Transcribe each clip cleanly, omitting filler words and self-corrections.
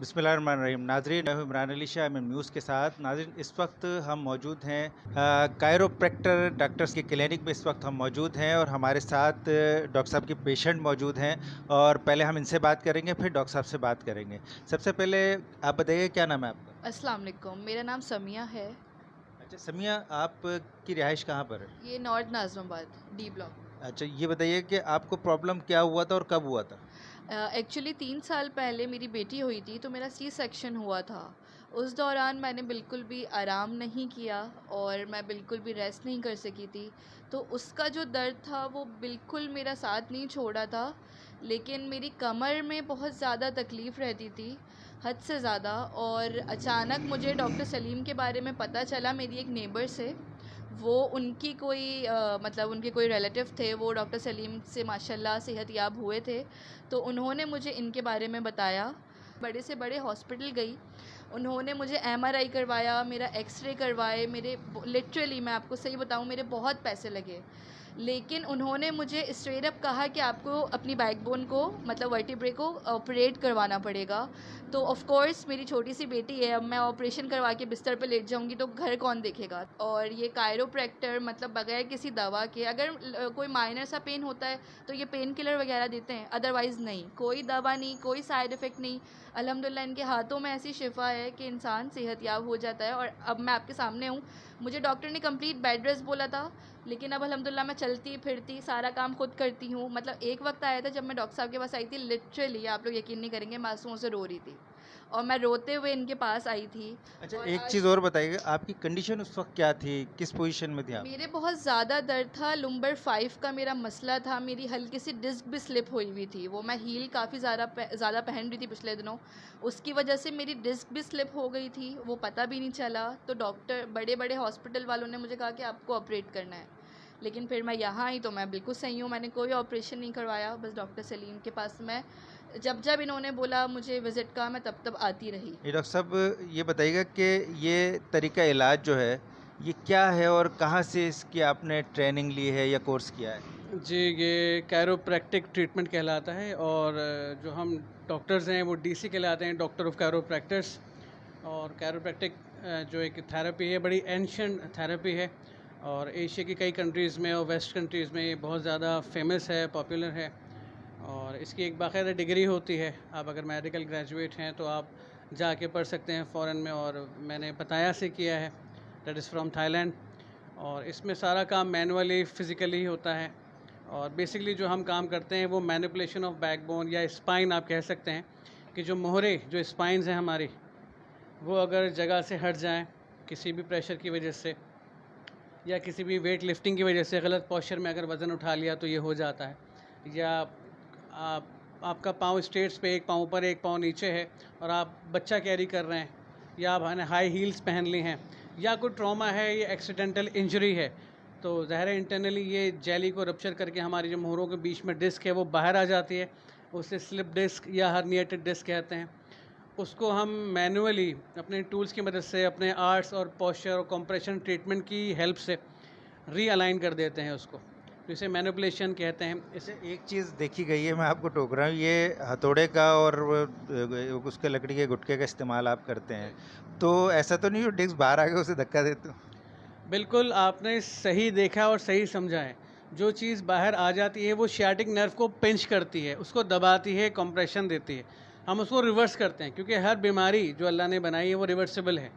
बिस्मिल्लाहिर्रहमानिर्रहीम। नाज़रीन, मैं हूं इमरान अली शाह एमएम न्यूज़ के साथ। नाज़रीन, इस वक्त हम मौजूद हैं कायरोप्रैक्टर डॉक्टर्स की क्लिनिक में। इस वक्त हम मौजूद हैं और हमारे साथ डॉक्टर साहब के पेशेंट मौजूद हैं और पहले हम इनसे बात करेंगे, फिर डॉक्टर साहब से बात करेंगे। सबसे पहले आप बताइए, क्या नाम है आपका? अस्सलाम वालेकुम, मेरा नाम समिया है। अच्छा समिया, आपकी रिहाइश कहाँ पर है? ये नॉर्थ नाज़िमाबाद डी ब्लॉक। अच्छा, ये बताइए कि आपको प्रॉब्लम क्या हुआ था और कब हुआ था? एक्चुअली 3 साल पहले मेरी बेटी हुई थी, तो मेरा सी सेक्शन हुआ था। उस दौरान मैंने बिल्कुल भी आराम नहीं किया और मैं बिल्कुल भी रेस्ट नहीं कर सकी थी। तो उसका जो दर्द था वो बिल्कुल मेरा साथ नहीं छोड़ा था। लेकिन मेरी कमर में बहुत ज़्यादा तकलीफ़ रहती थी, हद से ज़्यादा। और अचानक मुझे डॉक्टर सलीम के बारे में पता चला मेरी एक नेबर से। वो उनकी कोई मतलब उनके कोई रिलेटिव थे, वो डॉक्टर सलीम से माशाल्लाह सेहतयाब हुए थे। तो उन्होंने मुझे इनके बारे में बताया। बड़े से बड़े हॉस्पिटल गई, उन्होंने मुझे एमआरआई करवाया, मेरा एक्सरे करवाए। मेरे लिटरली मैं आपको सही बताऊं, मेरे बहुत पैसे लगे। लेकिन उन्होंने मुझे स्ट्रेट अप कहा कि आपको अपनी बैकबोन को, मतलब वर्टिब्रे को ऑपरेट करवाना पड़ेगा। तो ऑफ़ कोर्स मेरी छोटी सी बेटी है, अब मैं ऑपरेशन करवा के बिस्तर पे लेट जाऊंगी तो घर कौन देखेगा। और ये कायरोप्रैक्टर मतलब बगैर किसी दवा के, अगर कोई माइनर सा पेन होता है तो ये पेन किलर वगैरह देते हैं, अदरवाइज़ नहीं, कोई दवा नहीं, कोई साइड इफ़ेक्ट नहीं। अल्हम्दुलिल्लाह इनके हाथों में ऐसी शिफा है कि इंसान सेहतयाब हो जाता है। और अब मैं आपके सामने हूँ। मुझे डॉक्टर ने कंप्लीट बेड रेस्ट बोला था, लेकिन अब अल्हम्दुलिल्लाह मैं चलती फिरती सारा काम खुद करती हूँ। मतलब एक वक्त आया था जब मैं डॉक्टर साहब के पास आई थी, लिटरली आप लोग यकीन नहीं करेंगे, मैं आंसुओं से रो रही थी और मैं रोते हुए इनके पास आई थी। अच्छा, और एक चीज़ आज और बताइए, आपकी कंडीशन उस वक्त क्या थी, किस पोजीशन में थे आप? मेरे बहुत ज़्यादा दर्द था, लुम्बर 5 का मेरा मसला था। मेरी हल्की सी डिस्क भी स्लिप हुई हुई थी, वो मैं हील काफ़ी ज़्यादा पहन रही थी पिछले दिनों, उसकी वजह से मेरी डिस्क भी स्लिप हो गई थी, वो पता भी नहीं चला। तो डॉक्टर, बड़े बड़े हॉस्पिटल वालों ने मुझे कहा कि आपको ऑपरेट करना है। लेकिन फिर मैं यहाँ आई तो मैं बिल्कुल सही हूँ, मैंने कोई ऑपरेशन नहीं करवाया। बस डॉक्टर सलीम के पास मैं जब जब इन्होंने बोला मुझे विज़िट का, मैं तब तब आती रही। ये डॉक्टर साहब, ये बताइएगा कि ये तरीका इलाज जो है, ये क्या है और कहाँ से इसकी आपने ट्रेनिंग ली है या कोर्स किया है? जी, ये कैरोप्रैक्टिक ट्रीटमेंट कहलाता है। और जो हम डॉक्टर्स हैं वो डीसी कहलाते हैं, डॉक्टर ऑफ कैरोप्रैक्टर्स। और कैरोप्रैक्टिक जो एक थेरेपी है, बड़ी एंशिएंट थेरेपी है और एशिया की कई कंट्रीज़ में और वेस्ट कंट्रीज़ में ये बहुत ज़्यादा फेमस है, पॉपुलर है। और इसकी एक बाकायदा डिग्री होती है। आप अगर मेडिकल ग्रेजुएट हैं तो आप जाके पढ़ सकते हैं फ़ॉरेन में, और मैंने पताया से किया है, दैट इज़ फ्रॉम थाईलैंड। और इसमें सारा काम मैनुअली फ़िज़िकली होता है। और बेसिकली जो हम काम करते हैं वो मैनिपुलेशन ऑफ बैकबोन या स्पाइन आप कह सकते हैं, कि जो मोहरे, जो स्पाइंस हैं हमारी, वो अगर जगह से हट जाएं किसी भी प्रेशर की वजह से या किसी भी वेट लिफ्टिंग की वजह से, गलत पोस्चर में अगर वज़न उठा लिया तो ये हो जाता है। या आप आपका पाँव स्ट्रेट्स पे, एक पाँव ऊपर एक पाँव नीचे है और आप बच्चा कैरी कर रहे हैं, या आपने हाई हील्स पहन ली हैं, या कोई ट्रॉमा है, ये एक्सीडेंटल इंजरी है, तो ज़ाहिर है इंटरनली ये जेली को रप्चर करके हमारी जो मोहरों के बीच में डिस्क है वो बाहर आ जाती है। उसे स्लिप डिस्क या हर्निएटेड डिस्क कहते हैं। उसको हम मैनुअली अपने टूल्स की मदद से, अपने आर्ट्स और पोस्चर और कंप्रेशन ट्रीटमेंट की हेल्प से रीअलाइन कर देते हैं उसको, तो इसे मैनिपुलेशन कहते हैं। इस अच्छा, एक चीज़ देखी गई है, मैं आपको टोक रहा हूँ, ये हथौड़े का और उसके लकड़ी के गुटके का इस्तेमाल आप करते हैं, तो ऐसा तो नहीं हो डिस्क बाहर आ गया उसे धक्का देते हो? बिल्कुल आपने सही देखा और सही समझा है। जो चीज़ बाहर आ जाती है वो सियाटिक नर्व को पिंच करती है, उसको दबाती है, कंप्रेशन देती है। हम उसको रिवर्स करते हैं, क्योंकि हर बीमारी जो अल्लाह ने बनाई है वो रिवर्सिबल है।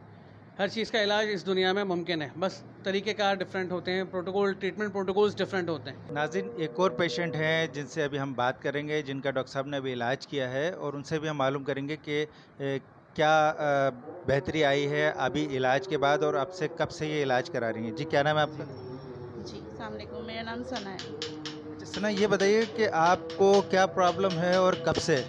हर चीज़ का इलाज इस दुनिया में मुमकिन है, बस तरीक़ेकार डिफरेंट होते हैं, प्रोटोकॉल, ट्रीटमेंट प्रोटोकॉल्स डिफरेंट होते हैं। नाज़रीन, एक और पेशेंट हैं जिनसे अभी हम बात करेंगे, जिनका डॉक्टर साहब ने अभी इलाज किया है और उनसे भी हम मालूम करेंगे कि क्या बेहतरी आई है अभी इलाज के बाद और आपसे कब से ये इलाज करा रही हैं। जी, क्या नाम है आपका? जी, अस्सलाम वालेकुम, मेरा नाम सना है। अच्छा सना, ये बताइए कि आपको क्या प्रॉब्लम है और कब से?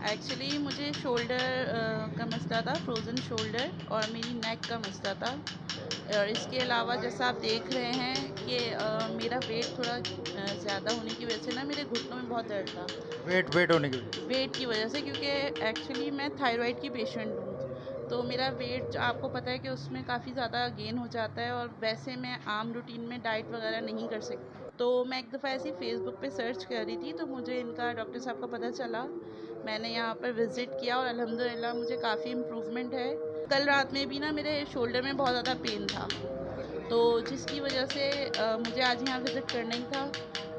एक्चुअली मुझे शोल्डर का मसला था, फ्रोज़न शोल्डर, और मेरी नेक का मसला था। और इसके अलावा जैसा आप देख रहे हैं कि मेरा वेट थोड़ा ज़्यादा होने की वजह से ना मेरे घुटनों में बहुत दर्द था। वेट होने की वजह से? वेट की वजह से, क्योंकि एक्चुअली मैं थायराइड की पेशेंट हूँ, तो मेरा वेट आपको पता है कि उसमें काफ़ी ज़्यादा गेन हो जाता है, और वैसे मैं आम रूटीन में डाइट वगैरह नहीं कर सकती। तो मैं एक दफ़ा ऐसे ही फेसबुक पे सर्च कर रही थी तो मुझे इनका डॉक्टर साहब का पता चला। मैंने यहाँ पर विज़िट किया और अल्हम्दुलिल्लाह मुझे काफ़ी इम्प्रूवमेंट है। कल रात में भी ना मेरे शोल्डर में बहुत ज़्यादा पेन था, तो जिसकी वजह से मुझे आज यहाँ विज़िट करना ही था।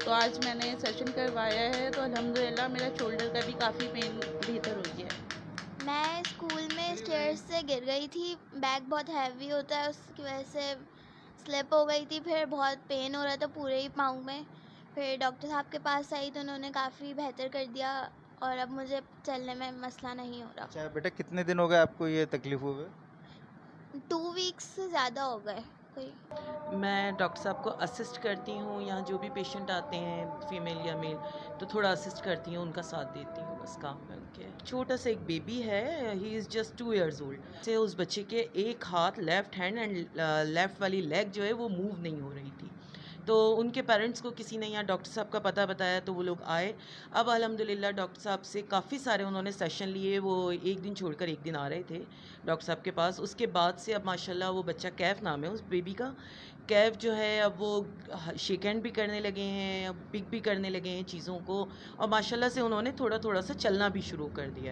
तो आज मैंने सेशन करवाया है तो अल्हम्दुलिल्लाह मेरा शोल्डर का भी काफ़ी पेन बेहतर हो गया है। मैं स्कूल में स्टेयर्स से गिर गई थी। बैग बहुत हैवी होता है, उसकी वजह से स्लिप हो गई थी। फिर बहुत पेन हो रहा था पूरे ही पाँव में। फिर डॉक्टर साहब के पास आई तो उन्होंने काफ़ी बेहतर कर दिया और अब मुझे चलने में मसला नहीं हो रहा। अच्छा बेटा, कितने दिन हो गए आपको ये तकलीफ हुए? 2 वीक्स से ज़्यादा हो गए कोई। मैं डॉक्टर साहब को असिस्ट करती हूँ। यहाँ जो भी पेशेंट आते हैं फीमेल या मेल, तो थोड़ा असिस्ट करती हूँ, उनका साथ देती हूँ, बस काम है उनके। छोटा सा एक बेबी है, he is just 2 years old. से उस बच्चे के एक हाथ, लेफ़्ट हैंड एंड लेफ़्ट वाली लेग जो है वो मूव नहीं हो रही थी। तो उनके पेरेंट्स को किसी ने यहाँ डॉक्टर साहब का पता बताया तो वो लोग आए। अब अल्हम्दुलिल्लाह डॉक्टर साहब से काफ़ी सारे उन्होंने सेशन लिए। वो एक दिन छोड़कर एक दिन आ रहे थे डॉक्टर साहब के पास। उसके बाद से अब माशाल्लाह वो बच्चा कैफ नाम है उस बेबी का, कैफ जो है अब वो शेक हैंड भी करने लगे हैं, अब पिक भी करने लगे हैं चीज़ों को, और माशाल्लाह से उन्होंने थोड़ा थोड़ा सा चलना भी शुरू कर दिया है।